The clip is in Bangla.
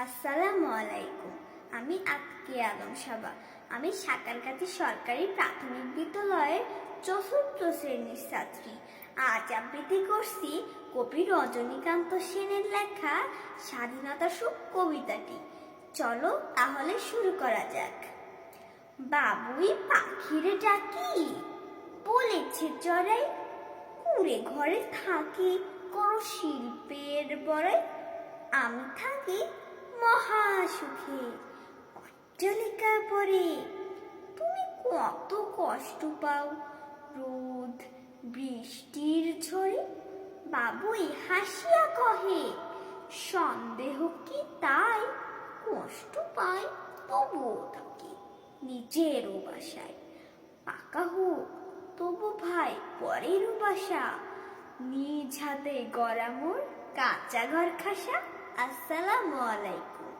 আসসালামু আলাইকুম। আমি আতকে আলম সাবা। আমি সাকারগাতি সরকারি প্রাথমিক বিদ্যালয়ের চতুর্থ শ্রেণীর ছাত্রী। আজ আবৃত্তি করছি কবি রজনীকান্ত সেনের লেখা স্বাধীনতা সুখ কবিতাটি। চলো তাহলে শুরু করা যাক। বাবুই পাখিরে ডাকি, বলেছে চড়াই, কুড়ে ঘরে থাকি, করো শিল্পের বড়াই। আমি থাকি মহা সুখে অট্টালিকা পরে, তুমি কত কষ্ট পাও রোদ বৃষ্টির ঝড়ে। বাবুই হাসিয়া কহে, সন্দেহ কি তাই, কষ্ট পাই তবুও থাকি নিজেরও বাসায়। পাকা হোক তবু ভাই পরেরও বাসা, নিজ হাতে গড়া মোর কাঁচা ঘর খাসা। আসসালামু আলাইকুম।